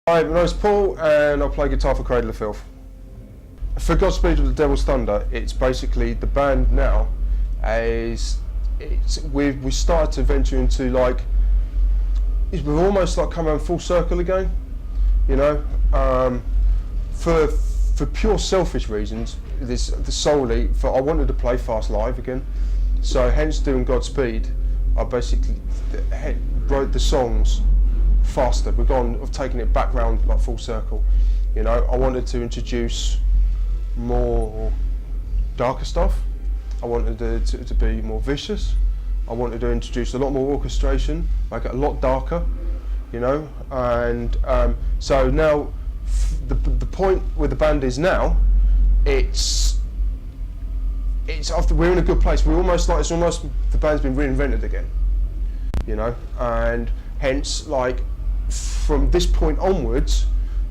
Hi, my name's Paul and I play guitar for Cradle of Filth. For Godspeed of the Devil's Thunder, it's basically the band now we've started to venture into we've almost come around full circle again, you know. For pure selfish reasons, solely for I wanted to play fast live again, so hence doing Godspeed. I basically wrote the songs faster. We've taken it back round like full circle, you know. I wanted to introduce more darker stuff. I wanted it to be more vicious. I wanted to introduce a lot more orchestration, make it a lot darker, you know. And so now the point where the band is now, it's after we're in a good place. We're almost it's almost the band's been reinvented again, you know. And hence, from this point onwards,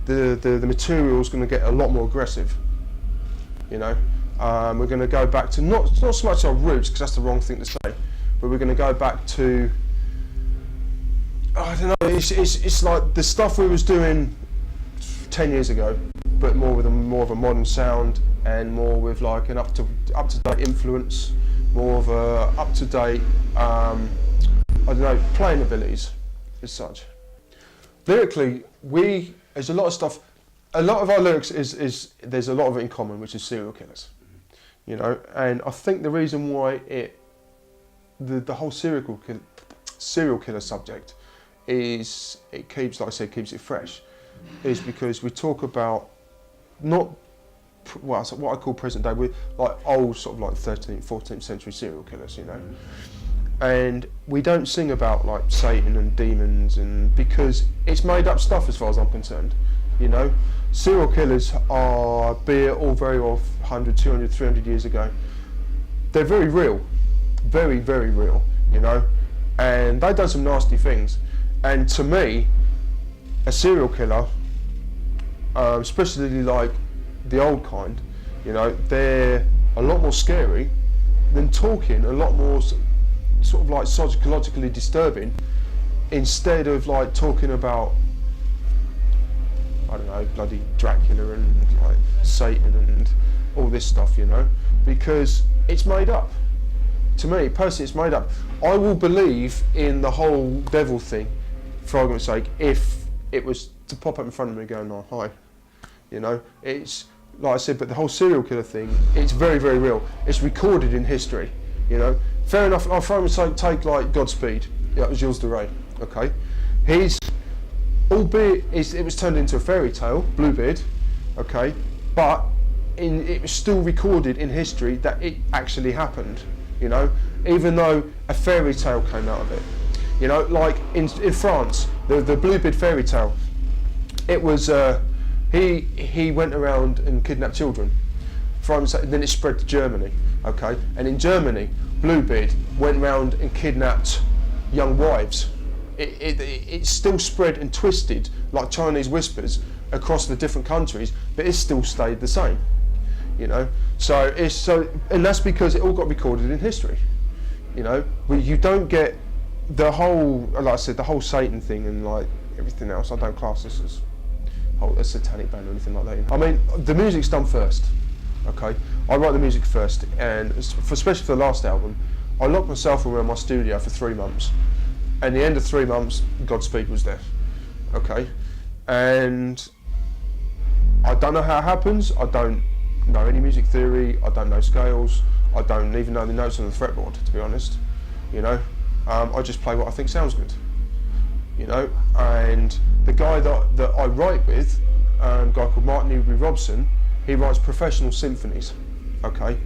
the material's going to get a lot more aggressive, you know. We're going to go back to not so much our roots, because that's the wrong thing to say, but we're going to go back to, I don't know, it's like the stuff we was doing 10 years ago, but more of a modern sound, and more with like an up to date influence, more of a up to date I don't know, playing abilities as such. Lyrically, there's a lot of stuff. A lot of our lyrics there's a lot of it in common, which is serial killers, you know. And I think the reason why the whole serial killer subject keeps it fresh, is because we talk about what I call present day, with old sort of 13th, 14th century serial killers, you know. And we don't sing about Satan and demons, and because it's made up stuff as far as I'm concerned, you know. Serial killers are, be it all very well 100, 200, 300 years ago, they're very real, very, very real, you know. And they've done some nasty things. And to me, a serial killer, especially the old kind, you know, they're a lot more scary than talking, a lot more sort of psychologically disturbing, instead of talking about, I don't know, bloody Dracula and Satan and all this stuff, you know, because it's made up. To me personally, it's made up. I will believe in the whole devil thing, for argument's sake, if it was to pop up in front of me going, "Oh, hi," you know. It's like I said, but the whole serial killer thing, it's very, very real. It's recorded in history, you know. Fair enough. I'll throw take Godspeed. Yeah, it was Jules de Rais. Okay, albeit it was turned into a fairy tale, Bluebeard. Okay, but it was still recorded in history that it actually happened. You know, even though a fairy tale came out of it. You know, like in France, the Bluebeard fairy tale. It was he went around and kidnapped children. Then it spread to Germany. Okay, and in Germany, Bluebeard went round and kidnapped young wives. It still spread and twisted like Chinese whispers across the different countries, but it still stayed the same, you know. And that's because it all got recorded in history, you know. You don't get the whole, like I said, the whole Satan thing and everything else. I don't class this as a satanic band or anything like that. I mean, the music's done first. Okay, I write the music first, and especially for the last album, I locked myself around my studio for 3 months. And the end of 3 months, Godspeed was there. Okay, and I don't know how it happens. I don't know any music theory. I don't know scales. I don't even know the notes on the fretboard, to be honest. You know, I just play what I think sounds good. You know, and the guy that I write with, a guy called Martin Newbury-Robson, he writes professional symphonies, okay,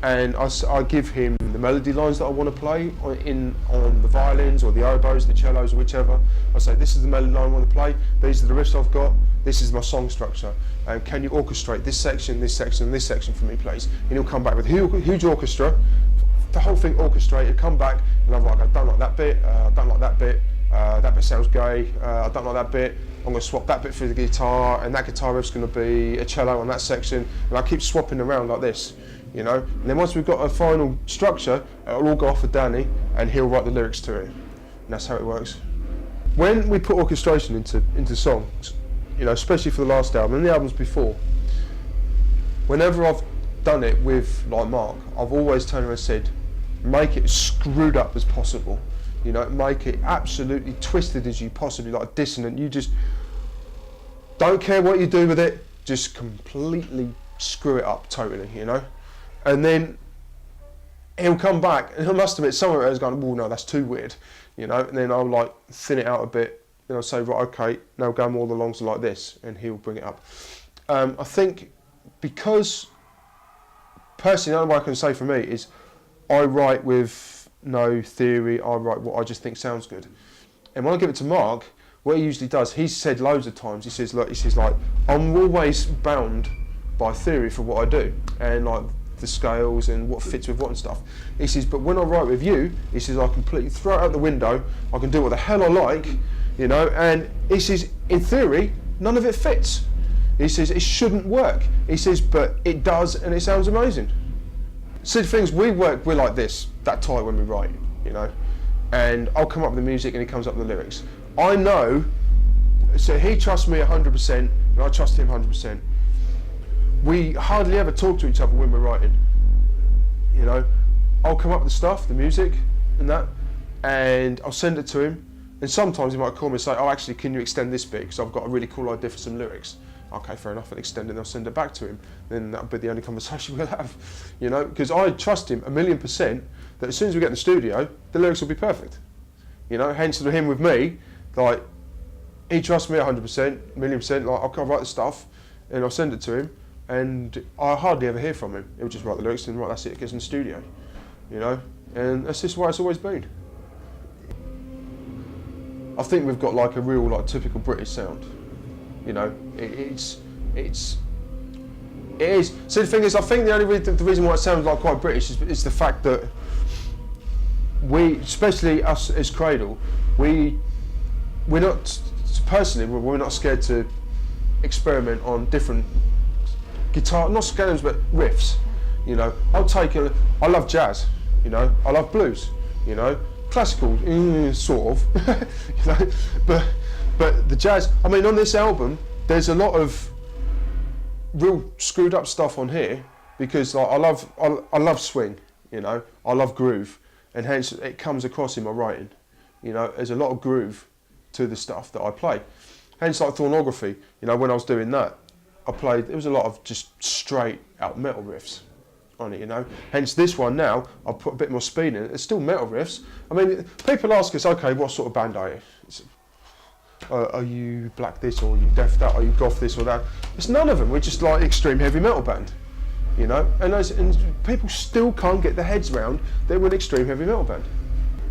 and I give him the melody lines that I want to play on the violins or the oboes, the cellos, or whichever. I say, this is the melody line I want to play, these are the riffs I've got, this is my song structure, and can you orchestrate this section, this section, this section for me, please? And he'll come back with a huge orchestra, the whole thing orchestrated, come back, and I'm like, I don't like that bit, I don't like that bit sounds gay, I don't like that bit, I'm going to swap that bit for the guitar, and that guitar riff's going to be a cello on that section, and I keep swapping around like this, you know. And then once we've got a final structure, it'll all go off with Danny, and he'll write the lyrics to it, and that's how it works. When we put orchestration into songs, you know, especially for the last album and the albums before, whenever I've done it with like Mark, I've always turned around and said, make it as screwed up as possible, you know, make it absolutely twisted as you possibly, like dissonant. You just don't care what you do with it, just completely screw it up totally, you know. And then he'll come back, and I must admit, some of it has gone, well, no, that's too weird, you know. And then I'll like thin it out a bit, and I'll say, right, okay, now go more the longs like this, and he'll bring it up. I think because personally, the only way I can say for me is I write with no theory. I write what I just think sounds good. And when I give it to Mark, what he usually does, he's said loads of times, he says, look, like, I'm always bound by theory for what I do, and like the scales and what fits with what and stuff. He says, but when I write with you, he says, I completely throw it out the window, I can do what the hell I like, you know, and he says, in theory, none of it fits. He says, it shouldn't work. He says, but it does, and it sounds amazing. So the things, we're like this, that tight when we write, you know, and I'll come up with the music and he comes up with the lyrics. I know, so he trusts me 100% and I trust him 100%. We hardly ever talk to each other when we're writing, you know. I'll come up with the stuff, the music and that, and I'll send it to him, and sometimes he might call me and say, oh, actually, can you extend this bit, because I've got a really cool idea for some lyrics. Okay, fair enough, I'll extend it and I'll send it back to him. Then that'll be the only conversation we'll have, you know, because I trust him 1,000,000% that as soon as we get in the studio, the lyrics will be perfect. You know, hence him with me, like, he trusts me 100%, 1,000,000%, like, I'll write the stuff and I'll send it to him, and I hardly ever hear from him. He'll just write the lyrics and right, that's it, it gets in the studio, you know, and that's just the way it's always been. I think we've got like a real, like, typical British sound. You know, it is. So the thing is, I think the reason why it sounds like quite British is the fact that we, especially us as Cradle, we're not, personally, we're not scared to experiment on different guitar, not scales, but riffs. You know, I love jazz. You know, I love blues. You know, classical, sort of. You know, but the jazz, I mean, on this album, there's a lot of real screwed up stuff on here, because like, I love swing, you know, I love groove, and hence it comes across in my writing. You know, there's a lot of groove to the stuff that I play. Hence, like Thornography, you know, when I was doing that, there was a lot of just straight out metal riffs on it, you know. Hence this one now, I'll put a bit more speed in it. It's still metal riffs. I mean, people ask us, okay, what sort of band are you? Are you black this, or are you deaf that, are you goth this or that? It's none of them. We're just like extreme heavy metal band, you know. And people still can't get their heads round that we're an extreme heavy metal band.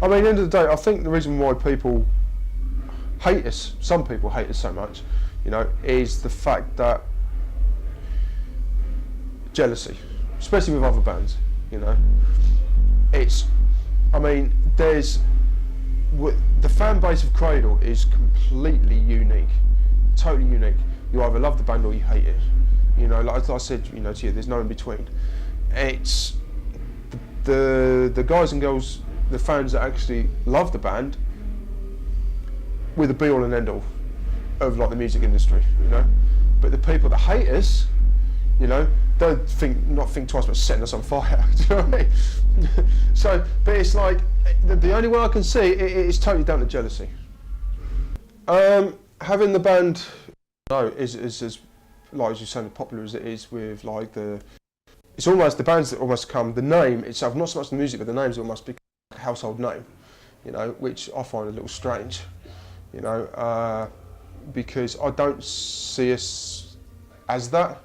I mean, at the end of the day, I think the reason why people hate us, some people hate us so much, you know, is the fact that jealousy, especially with other bands, you know. I mean, the fan base of Cradle is completely unique, totally unique. You either love the band or you hate it. You know, like I said, you know, to you, there's no in between. It's the guys and girls, the fans that actually love the band, we're the be all and end all of like the music industry, you know. But the people that hate us, you know, don't not think twice about setting us on fire. Do you know what I mean? So, but it's like the only way I can see it's totally down to jealousy. Having the band, is as like as you say, popular as it is with like it's almost the bands that almost come the name itself, not so much the music, but the names almost become a household name, you know, which I find a little strange, you know, because I don't see us as that.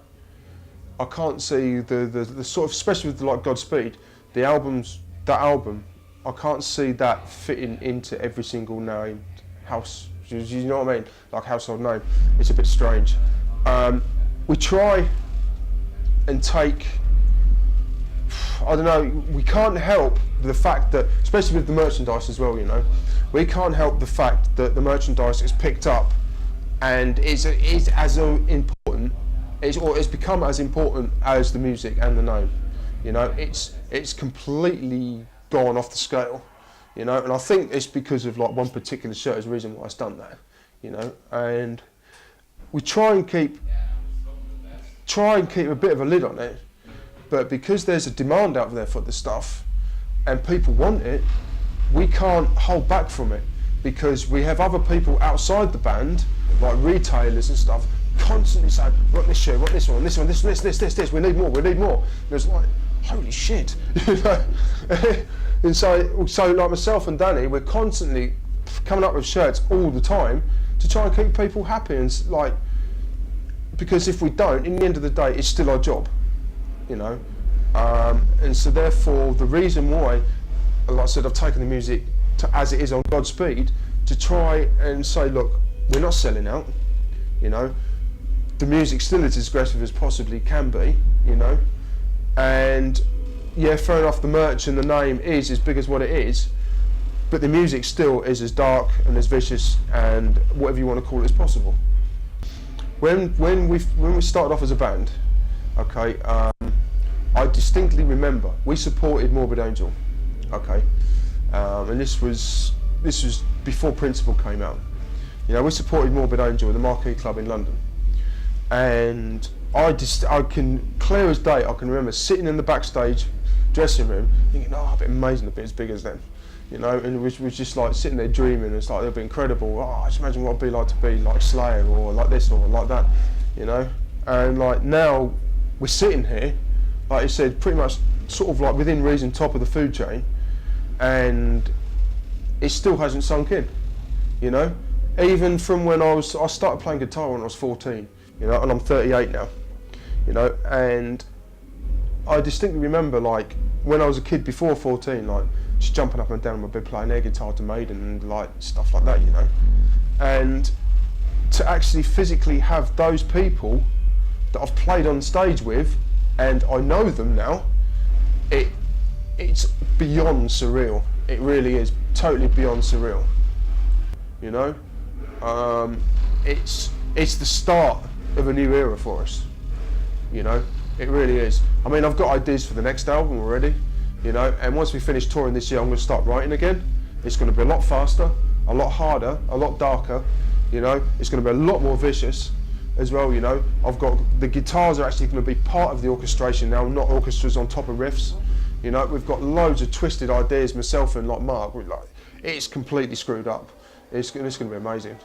I can't see the sort of, especially with like Godspeed, that album, I can't see that fitting into every single named house. You know what I mean? Like household name. It's a bit strange. We try and take, I don't know, we can't help the fact that, especially with the merchandise as well, you know, we can't help the fact that the merchandise is picked up and is as important, it's become as important as the music and the name. You know, it's completely gone off the scale, you know, and I think it's because of like one particular shirt is the reason why it's done that, you know, and we try and keep a bit of a lid on it, but because there's a demand out there for the stuff and people want it, we can't hold back from it, because we have other people outside the band, like retailers and stuff, constantly saying, want this shoe, want this one, this one, this, we need more. And it's like, holy shit, you know. And so like myself and Danny, we're constantly coming up with shirts all the time to try and keep people happy, and like, because if we don't, in the end of the day, it's still our job, you know. And so therefore, the reason why, like I said, I've taken the music as it is on Godspeed, to try and say, look, we're not selling out, you know. The music still is as aggressive as possibly can be, you know. And yeah, fair enough, the merch and the name is as big as what it is, but the music still is as dark and as vicious and whatever you want to call it as possible. When we started off as a band, okay, I distinctly remember we supported Morbid Angel, okay, and this was before Principle came out. You know, we supported Morbid Angel at the Marquee Club in London, and I can, clear as day, I can remember sitting in the backstage dressing room thinking, oh, it'd be amazing to be as big as them, you know, and it was just like sitting there dreaming. It's like, it'd be incredible. Oh, just imagine what it'd be like to be like Slayer or like this or like that, you know. And like now we're sitting here, like you said, pretty much sort of like within reason, top of the food chain, and it still hasn't sunk in, you know. Even from when I started playing guitar when I was 14, you know, and I'm 38 now, you know, and I distinctly remember, like, when I was a kid before 14, like, just jumping up and down on my bed playing air guitar to Maiden and, like, stuff like that, you know. And to actually physically have those people that I've played on stage with, and I know them now, it's beyond surreal. It really is totally beyond surreal, you know. It's the start of a new era for us, you know. It really is. I mean, I've got ideas for the next album already, you know, and once we finish touring this year, I'm going to start writing again. It's going to be a lot faster, a lot harder, a lot darker, you know. It's going to be a lot more vicious as well, you know. I've got, the guitars are actually going to be part of the orchestration now, not orchestras on top of riffs, you know. We've got loads of twisted ideas, myself and like Mark, like, it's completely screwed up. It's going to be amazing.